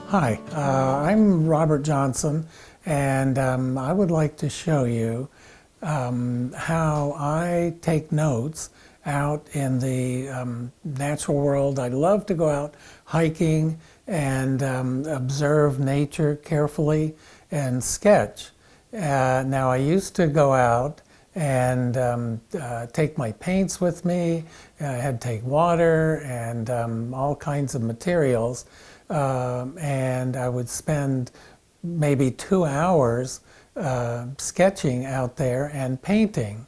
Hi, I'm Robert Johnson, and I would like to show you how I take notes out in the natural world. I love to go out hiking and observe nature carefully and sketch. Now, I used to go out and take my paints with me. I had to take water and all kinds of materials. And I would spend maybe 2 hours sketching out there and painting.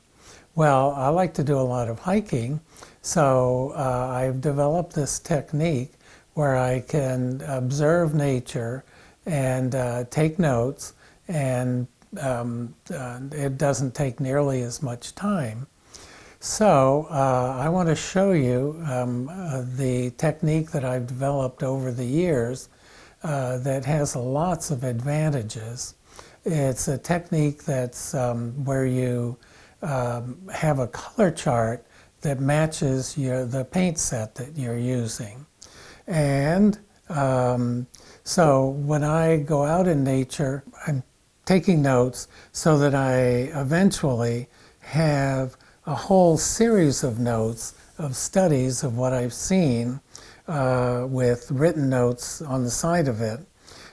Well, I like to do a lot of hiking, so I've developed this technique where I can observe nature and take notes, and it doesn't take nearly as much time. So I want to show you the technique that I've developed over the years that has lots of advantages. It's a technique that's where you have a color chart that matches the paint set that you're using. And so when I go out in nature, I'm taking notes so that I eventually have a whole series of notes of studies of what I've seen with written notes on the side of it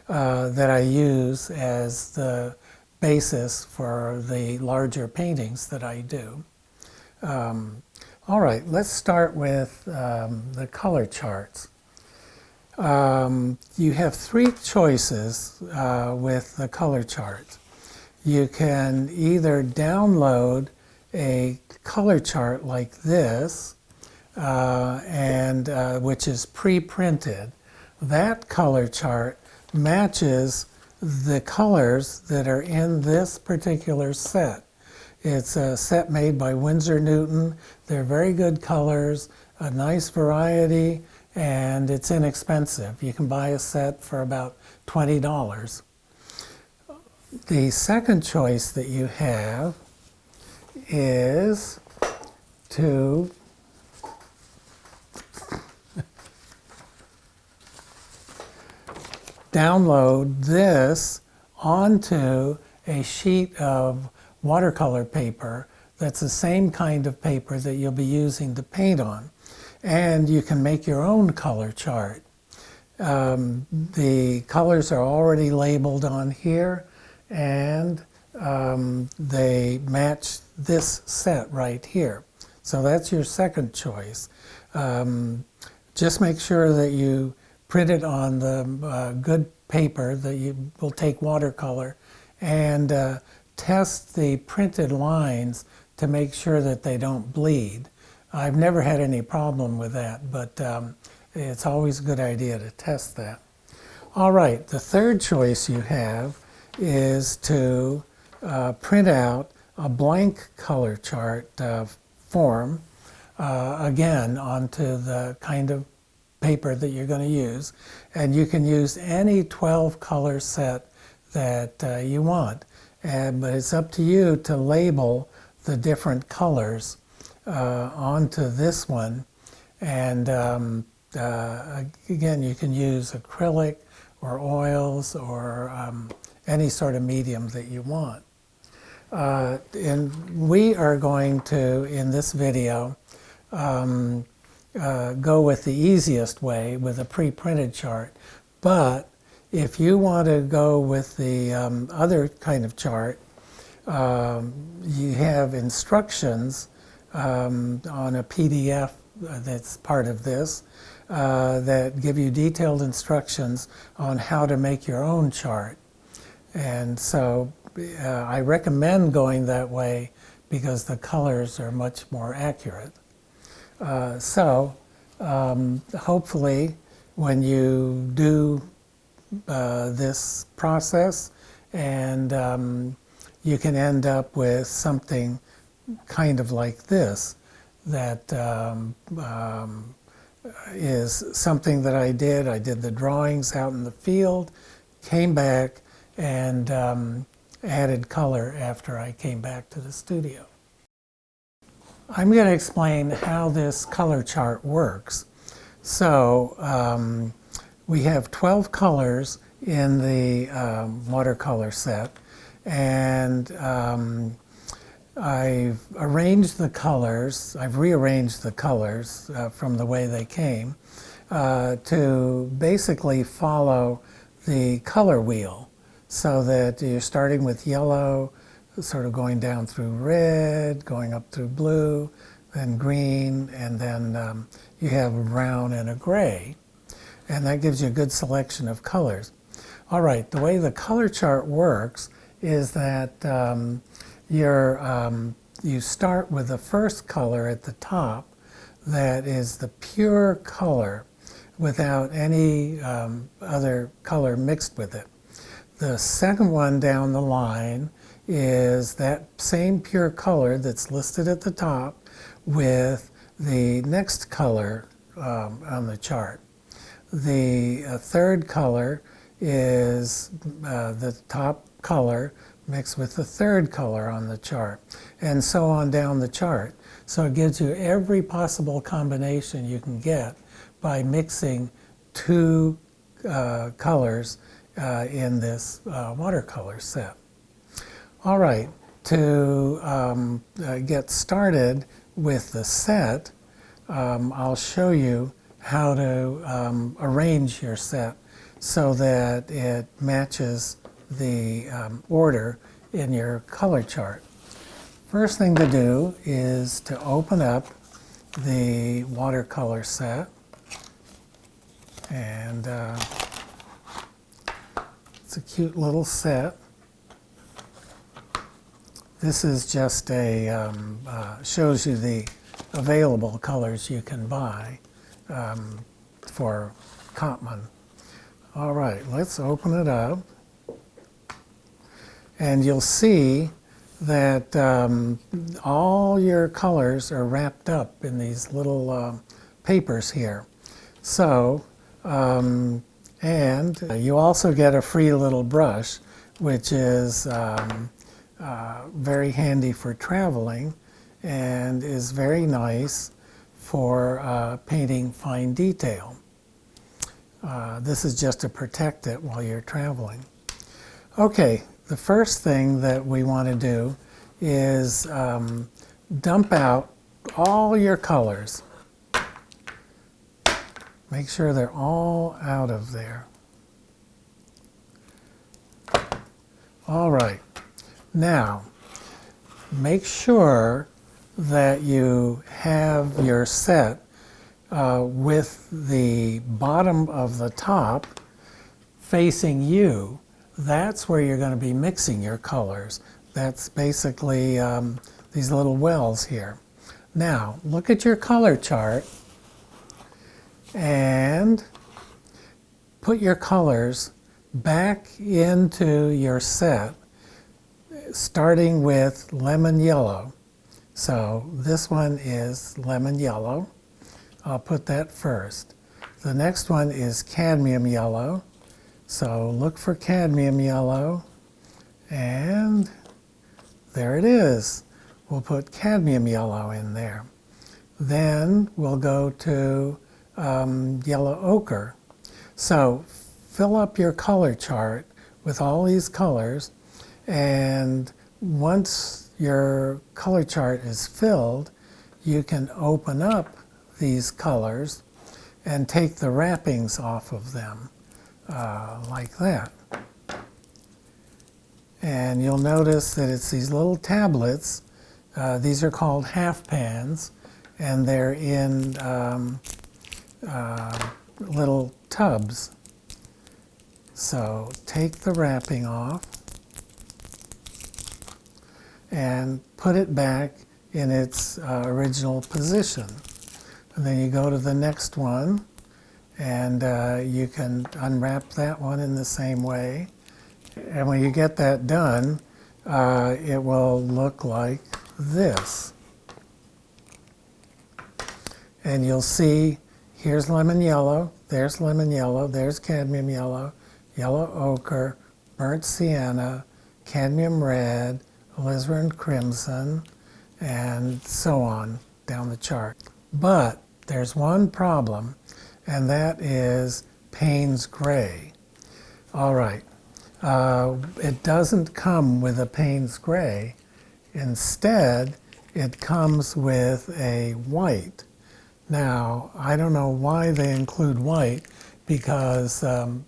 that I use as the basis for the larger paintings that I do. All right, let's start with the color charts. You have 3 choices with the color chart. You can either download a color chart like this, which is pre-printed. That color chart matches the colors that are in this particular set. It's a set made by Winsor and Newton. They're very good colors, a nice variety, and it's inexpensive. You can buy a set for about $20. The second choice that you have is to download this onto a sheet of watercolor paper that's the same kind of paper that you'll be using to paint on. And you can make your own color chart. The colors are already labeled on here, and they match this set right here. So that's your second choice. Just make sure that you print it on the good paper that you will take watercolor, and test the printed lines to make sure that they don't bleed. I've never had any problem with that, but it's always a good idea to test that. All right, the third choice you have is to print out a blank color chart form, again, onto the kind of paper that you're going to use. And you can use any 12 color set that you want. But it's up to you to label the different colors onto this one. And again, you can use acrylic or oils or any sort of medium that you want. And we are going to, in this video, go with the easiest way, with a pre-printed chart. But if you want to go with the other kind of chart, you have instructions on a PDF that's part of this that give you detailed instructions on how to make your own chart. And so I recommend going that way because the colors are much more accurate. Hopefully when you do this process, and you can end up with something kind of like this, that is something that I did. I did the drawings out in the field, came back, and added color after I came back to the studio. I'm going to explain how this color chart works. So we have 12 colors in the watercolor set, and I've arranged the colors, I've rearranged the colors from the way they came to basically follow the color wheel, so that you're starting with yellow, sort of going down through red, going up through blue, then green, and then you have a brown and a gray. And that gives you a good selection of colors. All right, the way the color chart works is that you start with the first color at the top that is the pure color without any other color mixed with it. The second one down the line is that same pure color that's listed at the top with the next color on the chart. The third color is the top color mixed with the third color on the chart, and so on down the chart. So it gives you every possible combination you can get by mixing two colors in this watercolor set. All right, to get started with the set, I'll show you how to arrange your set so that it matches the order in your color chart. First thing to do is to open up the watercolor set, and it's a cute little set. This is just a, shows you the available colors you can buy for Cotman. All right, let's open it up. And you'll see that all your colors are wrapped up in these little papers here. So, and you also get a free little brush, which is very handy for traveling and is very nice for painting fine detail. This is just to protect it while you're traveling. Okay, the first thing that we want to do is dump out all your colors. Make sure they're all out of there. All right. Now, make sure that you have your set with the bottom of the top facing you. That's where you're going to be mixing your colors. That's basically these little wells here. Now, look at your color chart and put your colors back into your set, starting with lemon yellow. So this one is lemon yellow. I'll put that first. The next one is cadmium yellow. So look for cadmium yellow, and there it is. We'll put cadmium yellow in there. Then we'll go to yellow ochre. So fill up your color chart with all these colors, and once your color chart is filled, you can open up these colors and take the wrappings off of them. Like that. And you'll notice that it's these little tablets. These are called half pans, and they're in little tubs. So take the wrapping off and put it back in its original position. And then you go to the next one, and you can unwrap that one in the same way. And when you get that done, it will look like this. And you'll see, here's lemon yellow, there's cadmium yellow, yellow ochre, burnt sienna, cadmium red, alizarin crimson, and so on down the chart. But there's one problem, and that is Paynes Grey. All right. It doesn't come with a Paynes Grey. Instead, it comes with a white. Now, I don't know why they include white, because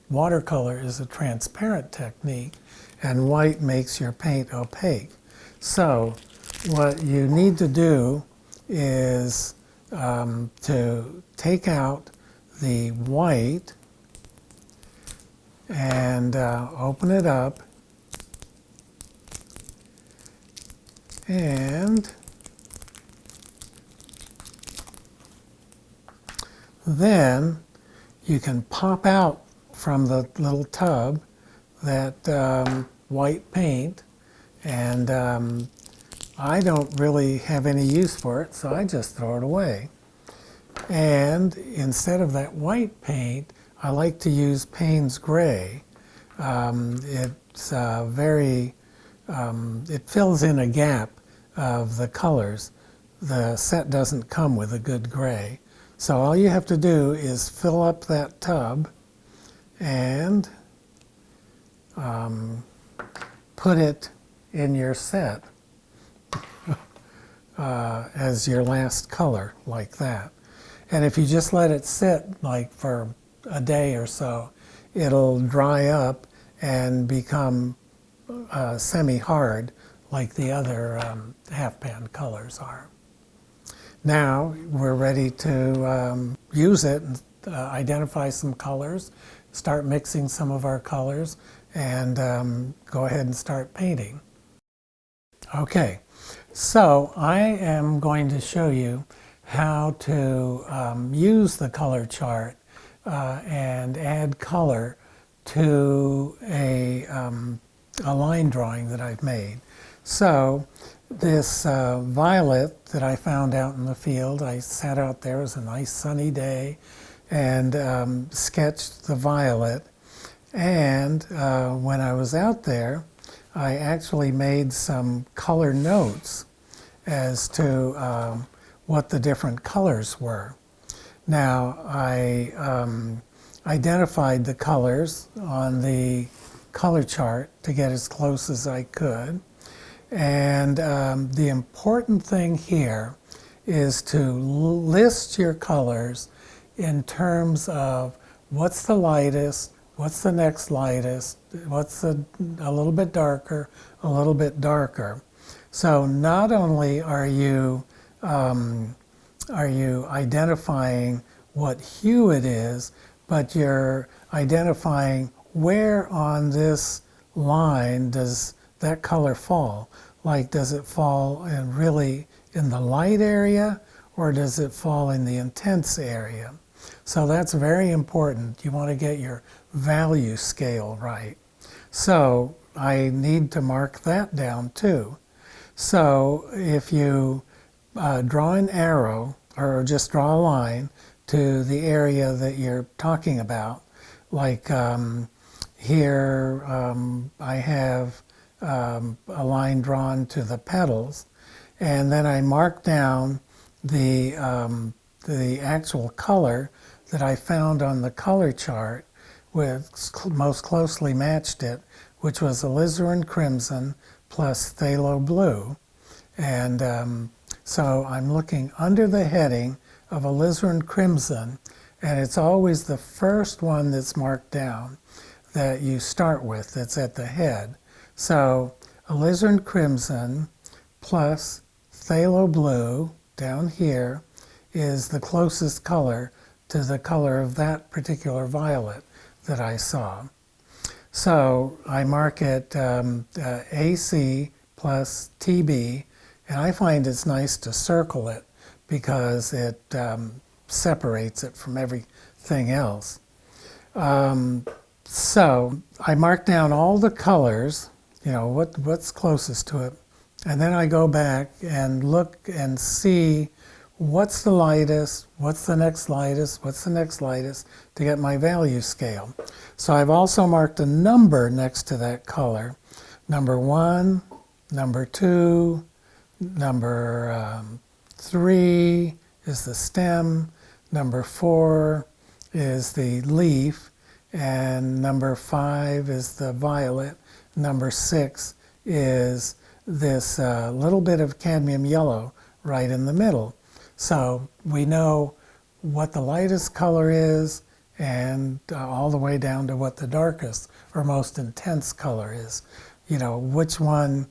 watercolor is a transparent technique, and white makes your paint opaque. So what you need to do is to take out the white and open it up, and then you can pop out from the little tub that white paint, and I don't really have any use for it, so I just throw it away. And instead of that white paint, I like to use Paynes Grey. It's it fills in a gap of the colors. The set doesn't come with a good gray. So all you have to do is fill up that tub and put it in your set as your last color, like that. And if you just let it sit like for a day or so, it'll dry up and become semi-hard like the other half-pan colors are. Now we're ready to use it and identify some colors, start mixing some of our colors, and go ahead and start painting. Okay, so I am going to show you how to use the color chart and add color to a line drawing that I've made. So this violet that I found out in the field, I sat out there, it was a nice sunny day, and sketched the violet. And when I was out there, I actually made some color notes as to what the different colors were. Now, I identified the colors on the color chart to get as close as I could. And the important thing here is to list your colors in terms of what's the lightest, what's the next lightest, what's a little bit darker, a little bit darker. So not only are you identifying what hue it is, but you're identifying where on this line does that color fall. Like, does it fall really in the light area, or does it fall in the intense area? So that's very important. You want to get your value scale right. So I need to mark that down too. So if you draw an arrow, or just draw a line to the area that you're talking about, like here I have a line drawn to the petals, and then I mark down the actual color that I found on the color chart, with most closely matched it, which was alizarin crimson plus phthalo blue. And so I'm looking under the heading of alizarin crimson, and it's always the first one that's marked down that you start with, that's at the head. So alizarin crimson plus phthalo blue down here is the closest color to the color of that particular violet that I saw. So I mark it AC plus TB, and I find it's nice to circle it because it separates it from everything else. So I mark down all the colors, you know, what's closest to it, and then I go back and look and see what's the lightest, what's the next lightest, what's the next lightest, to get my value scale. So I've also marked a number next to that color. Number 1, number 2, number 3 is the stem, number 4 is the leaf, and number 5 is the violet. Number 6 is this little bit of cadmium yellow right in the middle. So we know what the lightest color is and all the way down to what the darkest or most intense color is. You know, which one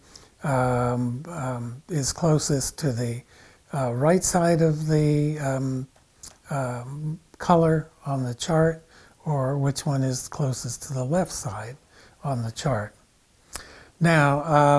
is closest to the right side of the color on the chart, or which one is closest to the left side on the chart. Now,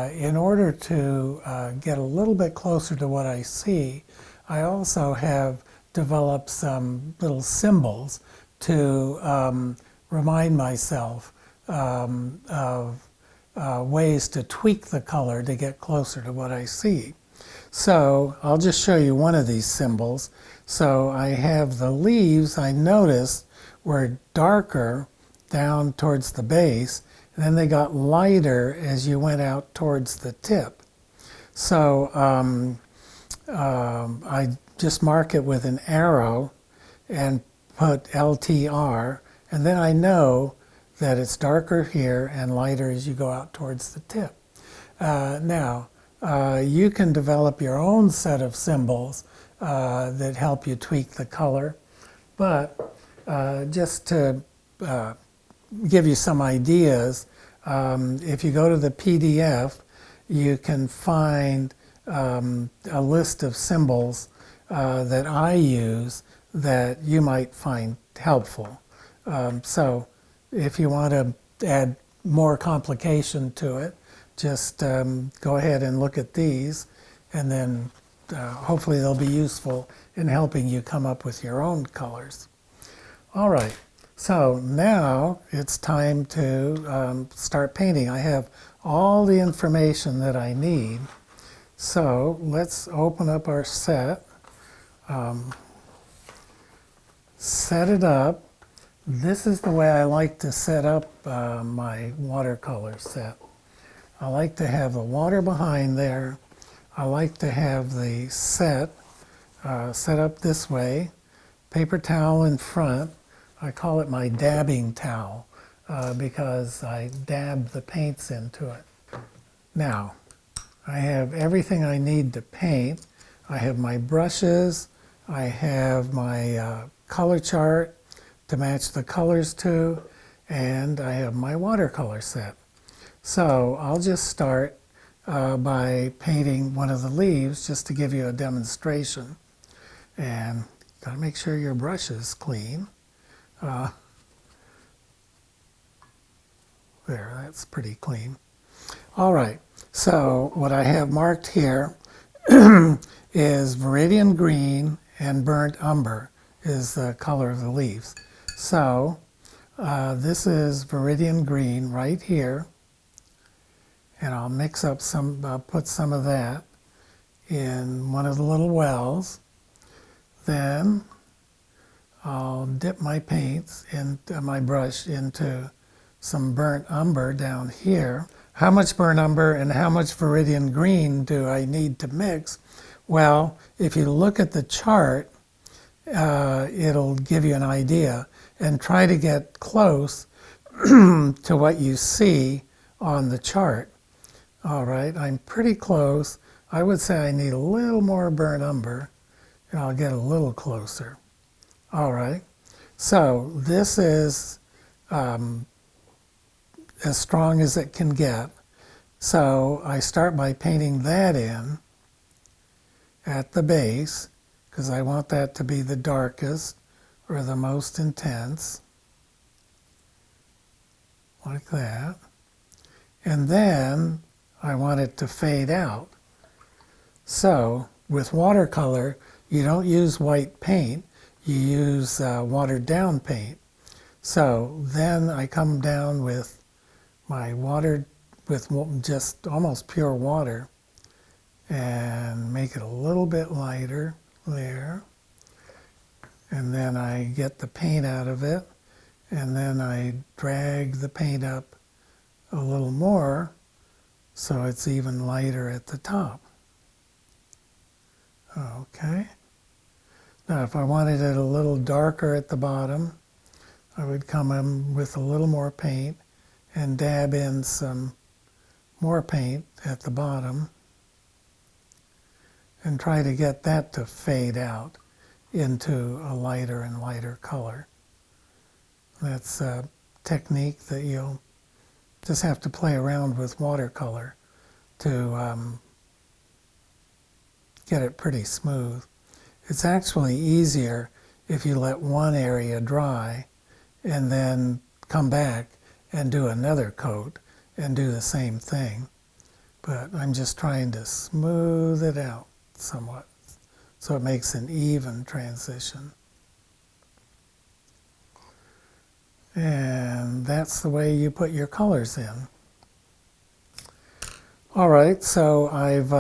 in order to get a little bit closer to what I see, I also have developed some little symbols to remind myself of ways to tweak the color to get closer to what I see. So I'll just show you one of these symbols. So I have the leaves, I noticed, were darker down towards the base, and then they got lighter as you went out towards the tip. So I just mark it with an arrow and put LTR, and then I know that it's darker here and lighter as you go out towards the tip. Now, you can develop your own set of symbols that help you tweak the color, but just to give you some ideas, if you go to the PDF, you can find a list of symbols that I use that you might find helpful. So if you want to add more complication to it, just go ahead and look at these, and then hopefully they'll be useful in helping you come up with your own colors. All right, so now it's time to start painting. I have all the information that I need. So let's open up our set, set it up. This is the way I like to set up my watercolor set. I like to have the water behind there. I like to have the set set up this way, paper towel in front. I call it my dabbing towel because I dab the paints into it. Now, I have everything I need to paint. I have my brushes, I have my color chart to match the colors to, and I have my watercolor set. So I'll just start by painting one of the leaves just to give you a demonstration. And got to make sure your brush is clean. There, that's pretty clean. All right, so what I have marked here is Viridian Green and Burnt Umber is the color of the leaves. So this is Viridian Green right here, and I'll mix up some, put some of that in one of the little wells. Then I'll dip my paints into my brush into some burnt umber down here. How much burnt umber and how much Viridian Green do I need to mix? Well, if you look at the chart, it'll give you an idea, and try to get close to what you see on the chart. All right, I'm pretty close. I would say I need a little more burnt umber, and I'll get a little closer. All right, so this is as strong as it can get. So I start by painting that in at the base, because I want that to be the darkest or the most intense, like that. And then I want it to fade out. So with watercolor, you don't use white paint, you use watered down paint. So then I come down with my water, with just almost pure water, and make it a little bit lighter there. And then I get the paint out of it, and then I drag the paint up a little more so it's even lighter at the top. Okay. Now if I wanted it a little darker at the bottom, I would come in with a little more paint and dab in some more paint at the bottom and try to get that to fade out into a lighter and lighter color. That's a technique that you'll just have to play around with watercolor to get it pretty smooth. It's actually easier if you let one area dry and then come back and do another coat and do the same thing. But I'm just trying to smooth it out somewhat so it makes an even transition. And that's the way you put your colors in. All right, so I've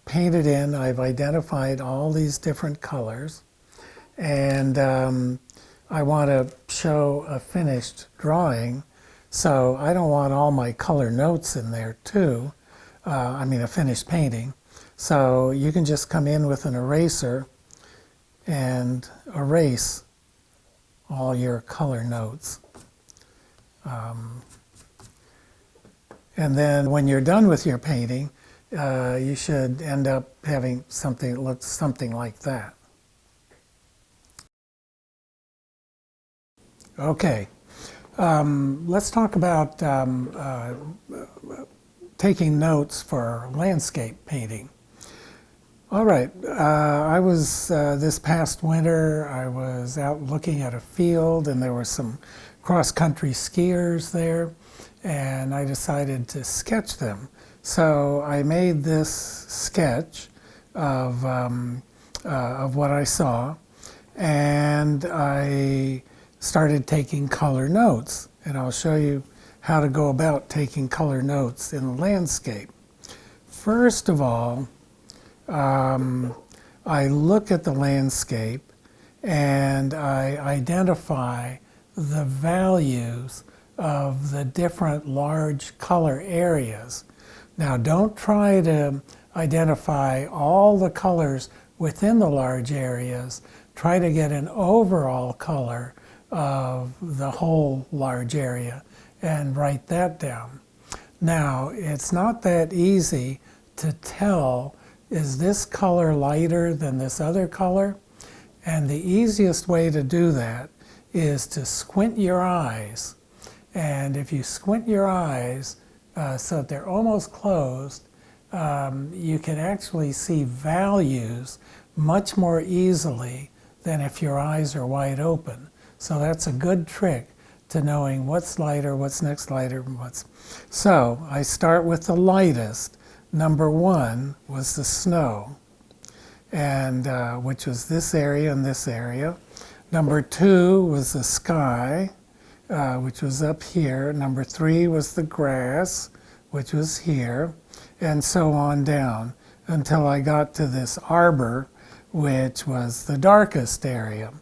painted in, I've identified all these different colors, and I want to show a finished drawing, so I don't want all my color notes in there too, a finished painting. So you can just come in with an eraser and erase all your color notes. And then when you're done with your painting, you should end up having something that looks something like that. Okay, let's talk about taking notes for landscape painting. All right, I was, this past winter, I was out looking at a field and there were some cross-country skiers there, and I decided to sketch them. So I made this sketch of what I saw, and I started taking color notes. And I'll show you how to go about taking color notes in the landscape. First of all, I look at the landscape and I identify the values of the different large color areas. Now, don't try to identify all the colors within the large areas. Try to get an overall color of the whole large area and write that down. Now, it's not that easy to tell, is this color lighter than this other color? And the easiest way to do that is to squint your eyes. And if you squint your eyes so that they're almost closed, you can actually see values much more easily than if your eyes are wide open. So that's a good trick to knowing what's lighter, what's next lighter, what's... So I start with the lightest. Number 1 was the snow, and which was this area and this area. Number 2 was the sky, which was up here. Number 3 was the grass, which was here, and so on down until I got to this arbor, which was the darkest area.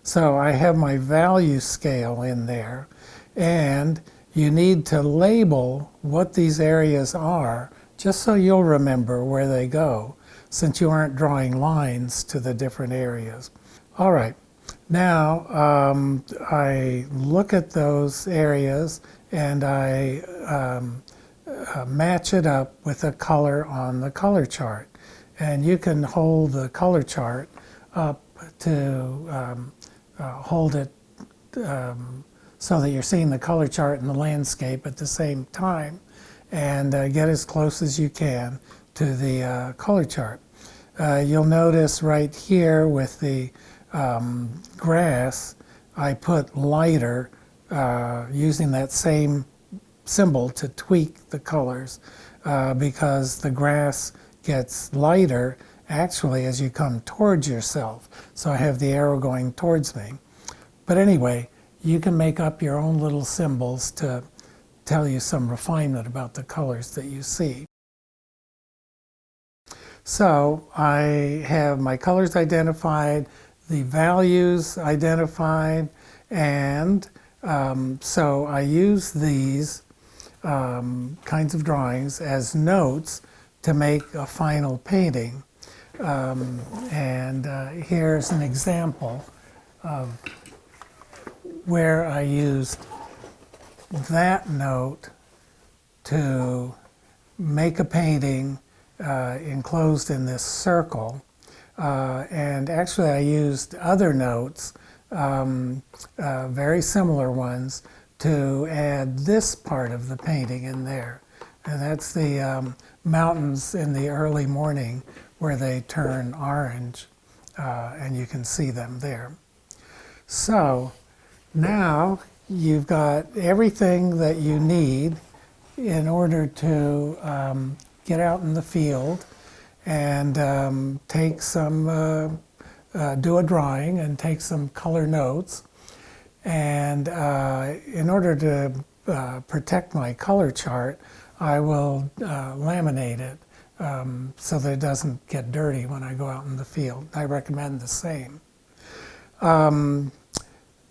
So I have my value scale in there, and you need to label what these areas are just so you'll remember where they go, since you aren't drawing lines to the different areas. All right, now I look at those areas and I match it up with a color on the color chart. And you can hold the color chart up to hold it so that you're seeing the color chart and the landscape at the same time, and get as close as you can to the color chart. You'll notice right here with the grass, I put lighter using that same symbol to tweak the colors because the grass gets lighter actually as you come towards yourself. So I have the arrow going towards me. But anyway, you can make up your own little symbols to tell you some refinement about the colors that you see. So I have my colors identified, the values identified, and so I use these kinds of drawings as notes to make a final painting. And here's an example of where I used that note to make a painting enclosed in this circle. And actually I used other notes, very similar ones, to add this part of the painting in there. And that's the mountains in the early morning where they turn orange, and you can see them there. So now you've got everything that you need in order to get out in the field and take some, do a drawing and take some color notes. And in order to protect my color chart, I will laminate it so that it doesn't get dirty when I go out in the field. I recommend the same.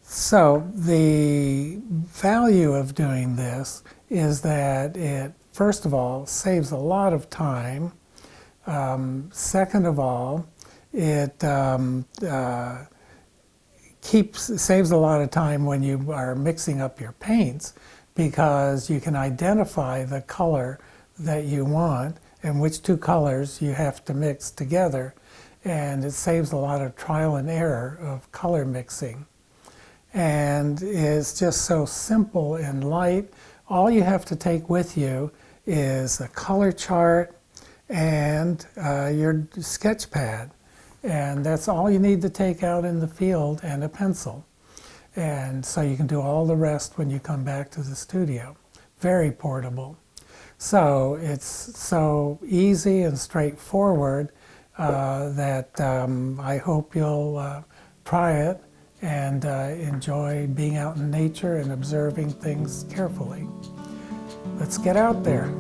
So the value of doing this is that it, first of all, saves a lot of time. Second of all, it saves a lot of time when you are mixing up your paints, because you can identify the color that you want and which two colors you have to mix together, and it saves a lot of trial and error of color mixing. And it's just so simple and light. All you have to take with you is a color chart and your sketch pad. And that's all you need to take out in the field, and a pencil. And so you can do all the rest when you come back to the studio. Very portable. So it's so easy and straightforward that I hope you'll try it and enjoy being out in nature and observing things carefully. Let's get out there.